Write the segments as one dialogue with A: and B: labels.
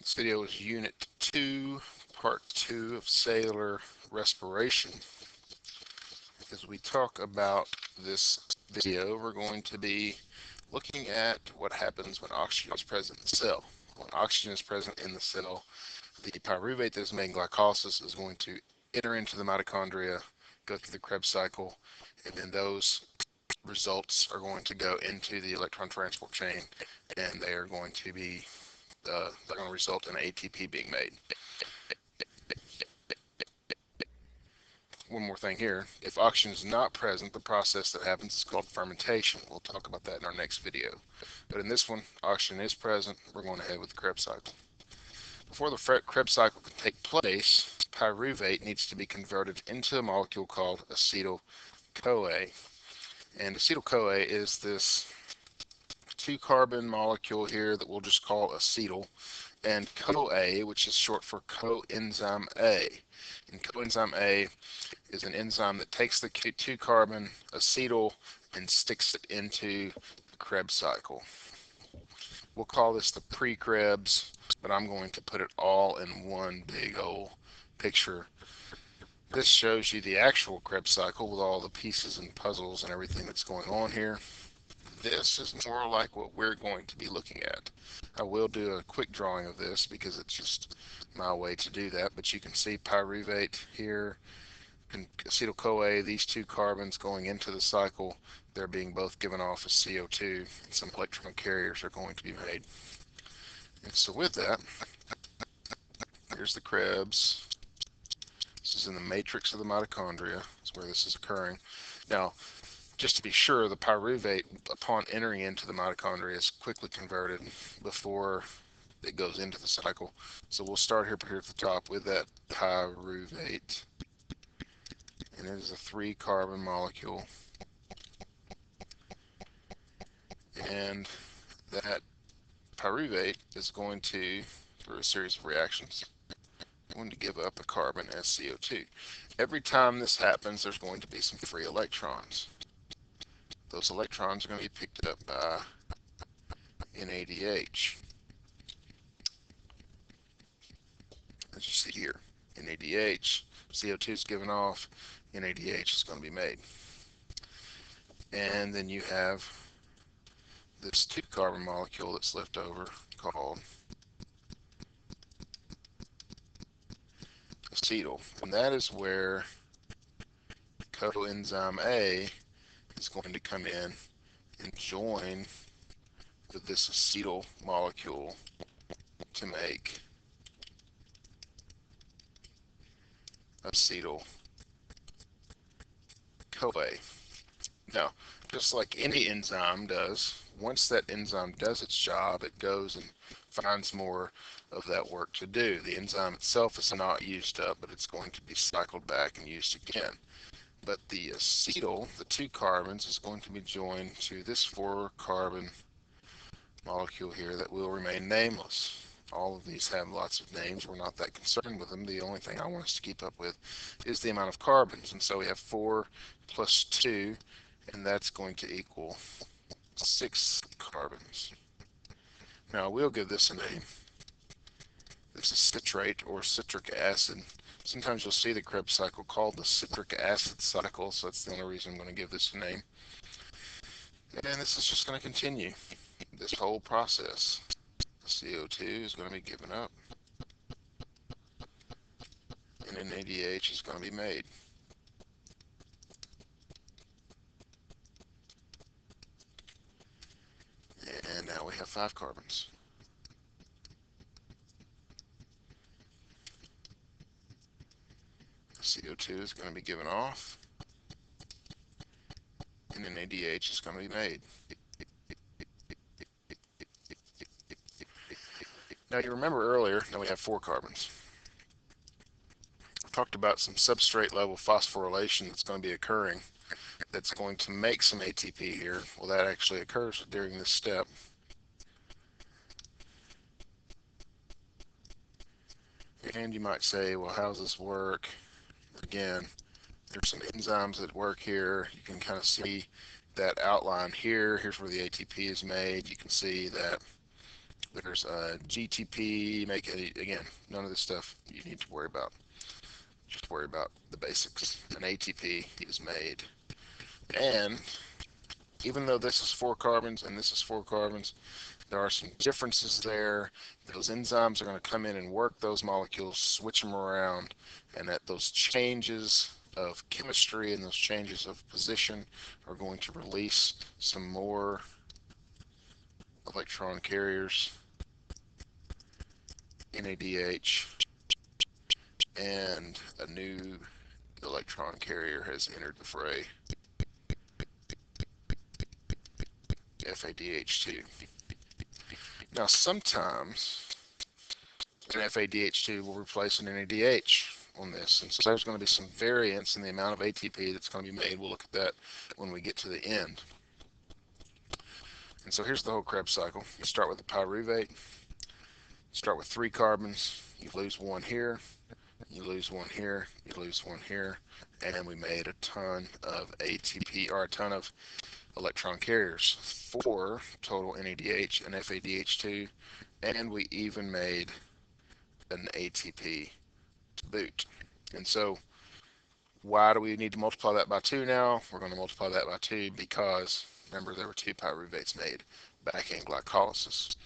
A: This video is Unit 2, Part 2 of Cellular Respiration. As we talk about this video, we're going to be looking at what happens when oxygen is present in the cell. When oxygen is present in the cell, the pyruvate that is made in glycolysis is going to enter into the mitochondria, go through the Krebs cycle, and then those results are going to go into the electron transport chain, and they are going to be they're going to result in ATP being made. One more thing here, if oxygen is not present, the process that happens is called fermentation. We'll talk about that in our next video. But in this one, oxygen is present. We're going ahead with the Krebs cycle. Before the Krebs cycle can take place, pyruvate needs to be converted into a molecule called acetyl-CoA. And acetyl-CoA is this 2-carbon molecule here that we'll just call acetyl, and CoA, which is short for coenzyme A. And coenzyme A is an enzyme that takes the 2-carbon acetyl and sticks it into the Krebs cycle. We'll call this the pre-Krebs, but I'm going to put it all in one big old picture. This shows you the actual Krebs cycle with all the pieces and puzzles and everything that's going on here. This is more like what we're going to be looking at. I will do a quick drawing of this because it's just my way to do that, but you can see pyruvate here, acetyl-CoA, these 2 carbons going into the cycle, they're being both given off as CO2, and some electron carriers are going to be made. And so with that, here's the Krebs. This is in the matrix of the mitochondria, is where this is occurring. Now, just to be sure, the pyruvate, upon entering into the mitochondria, is quickly converted before it goes into the cycle. So we'll start here at the top with that pyruvate. And it is a 3-carbon molecule. And that pyruvate is going to, through a series of reactions, going to give up a carbon as CO2. Every time this happens, there's going to be some free electrons. Those electrons are going to be picked up by NADH. As you see here, NADH, CO2 is given off, NADH is going to be made. And then you have this 2-carbon molecule that's left over called acetyl. And that is where coenzyme A is going to come in and join with this acetyl molecule to make acetyl-CoA. Now, just like any enzyme does, once that enzyme does its job, it goes and finds more of that work to do. The enzyme itself is not used up, but it's going to be cycled back and used again. But the acetyl, the 2 carbons, is going to be joined to this 4-carbon molecule here that will remain nameless. All of these have lots of names. We're not that concerned with them. The only thing I want us to keep up with is the amount of carbons. And so we have 4 plus 2, and that's going to equal 6 carbons. Now, we'll give this a name. This is citrate or citric acid. Sometimes you'll see the Krebs cycle called the citric acid cycle, so that's the only reason I'm going to give this a name. And this is just going to continue this whole process. The CO2 is going to be given up, and NADH is going to be made. And now we have 5 carbons. CO2 is going to be given off, and NADH is going to be made. Now you remember earlier that we have 4 carbons. We talked about some substrate level phosphorylation that's going to be occurring that's going to make some ATP here. Well, that actually occurs during this step. And you might say, well, how does this work? Again, there's some enzymes that work here. You can kind of see that outline here. Here's where the ATP is made. You can see that There's GTP, again, none of this stuff you need to worry about. Just worry about the basics. An ATP is made. And even though this is 4 carbons and this is 4 carbons, there are some differences there. Those enzymes are going to come in and work those molecules, switch them around, and that those changes of chemistry and those changes of position are going to release some more electron carriers, NADH, and a new electron carrier has entered the fray, FADH2. Now sometimes an FADH2 will replace an NADH on this, and so there's going to be some variance in the amount of ATP that's going to be made. We'll look at that when we get to the end. And so here's the whole Krebs cycle. You start with a pyruvate, start with 3 carbons, you lose 1 here, you lose 1 here, you lose 1 here, and we made a ton of ATP, or a ton of electron carriers, 4 total NADH and FADH2, and we even made an ATP to boot. And so why do we need to multiply that by 2 now? We're going to multiply that by 2 because, remember, there were 2 pyruvates made back in glycolysis.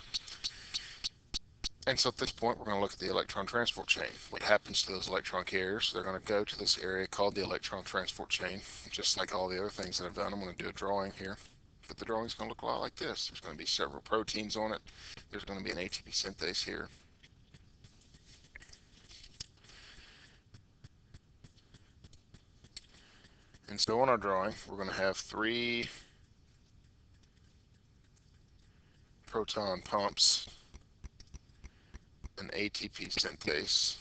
A: And so at this point, we're going to look at the electron transport chain. What happens to those electron carriers? They're going to go to this area called the electron transport chain, just like all the other things that I've done. I'm going to do a drawing here, but the drawing is going to look a lot like this. There's going to be several proteins on it. There's going to be an ATP synthase here. And so on our drawing, we're going to have 3 proton pumps, an ATP synthase,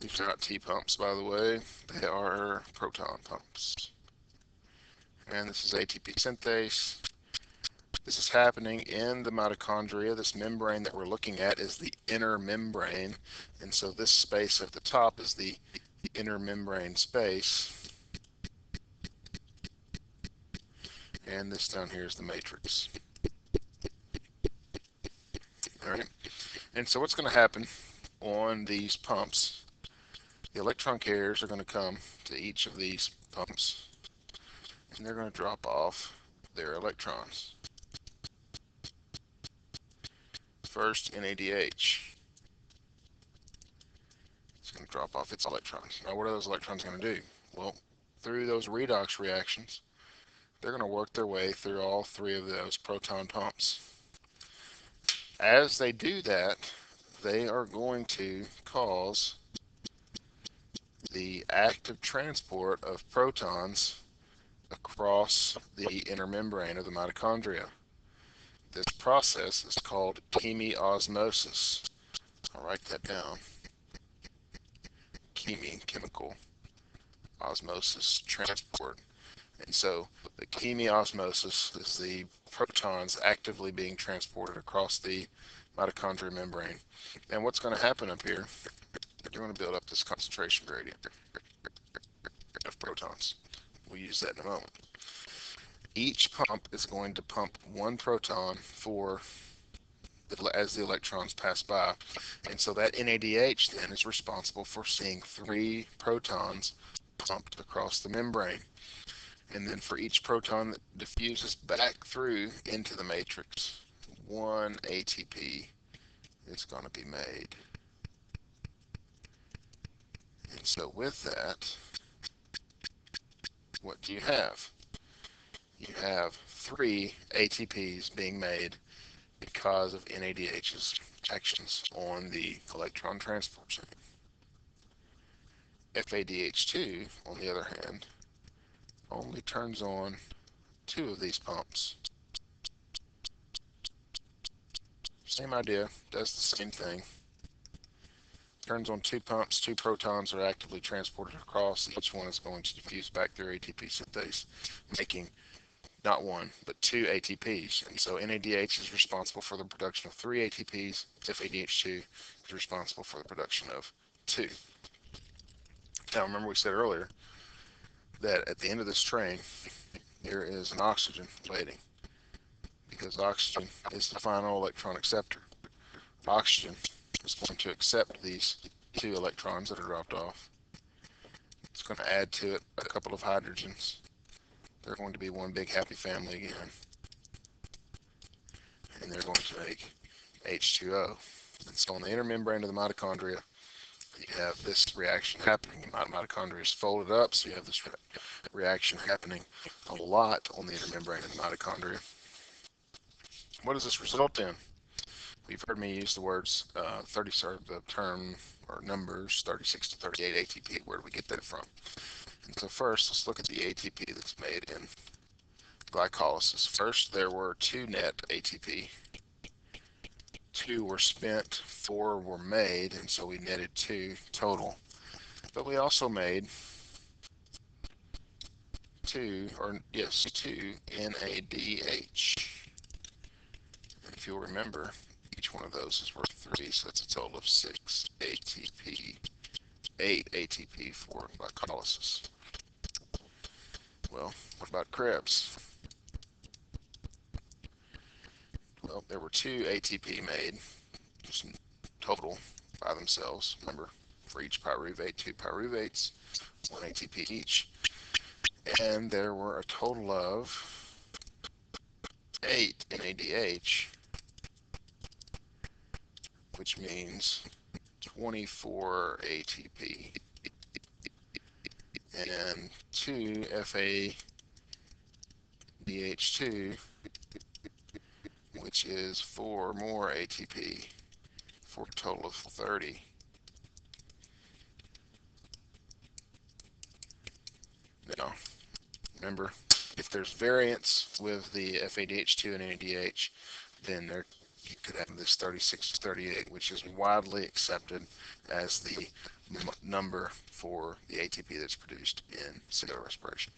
A: these are not T pumps, by the way, they are proton pumps. And this is ATP synthase. This is happening in the mitochondria. This membrane that we're looking at is the inner membrane, and so this space at the top is the inner membrane space, and this down here is the matrix. All right, and so what's going to happen on these pumps? The electron carriers are going to come to each of these pumps, and they're going to drop off their electrons. First, NADH. It's going to drop off its electrons. Now, what are those electrons going to do? Well, through those redox reactions, they're going to work their way through all 3 of those proton pumps. As they do that, they are going to cause the active transport of protons across the inner membrane of the mitochondria. This process is called chemiosmosis. I'll write that down. Chemical osmosis transport. And so the chemiosmosis is the protons actively being transported across the mitochondrial membrane. And what's going to happen up here, you're going to build up this concentration gradient of protons. We'll use that in a moment. Each pump is going to pump 1 proton as the electrons pass by. And so that NADH then is responsible for seeing 3 protons pumped across the membrane. And then for each proton that diffuses back through into the matrix, 1 ATP is going to be made. And so with that, what do you have? You have 3 ATPs being made because of NADH's actions on the electron transport chain. FADH2, on the other hand, only turns on 2 of these pumps. Same idea, does the same thing. Turns on 2 pumps, 2 protons are actively transported across. Each one is going to diffuse back through ATP synthase, making not one, but 2 ATPs. And so NADH is responsible for the production of 3 ATPs. FADH2 is responsible for the production of 2. Now remember we said earlier that at the end of this train there is an oxygen waiting, because oxygen is the final electron acceptor. Oxygen is going to accept these 2 electrons that are dropped off. It's going to add to it a couple of hydrogens. They're going to be one big happy family again. And they're going to make H2O. And so on the inner membrane of the mitochondria, you have this reaction happening. The mitochondria is folded up, so you have this reaction happening a lot on the inner membrane of the mitochondria. What does this result in? You've heard me use the words the term or numbers 36 to 38 ATP. Where do we get that from? And so first, let's look at the ATP that's made in glycolysis. First, there were 2 net ATP. 2 were spent, 4 were made, and so we netted 2 total. But we also made 2 NADH. And if you'll remember, each one of those is worth 3, so that's a total of 6 ATP, 8 ATP for glycolysis. Well, what about Krebs? Well, there were 2 ATP made, just total by themselves. Remember, for each pyruvate, 2 pyruvates, 1 ATP each. And there were a total of 8 NADH, which means 24 ATP. And 2 FADH2, which is 4 more ATP, for a total of 30. Now, remember, if there's variance with the FADH2 and NADH, then you could have this 36 to 38, which is widely accepted as the number for the ATP that's produced in cellular respiration.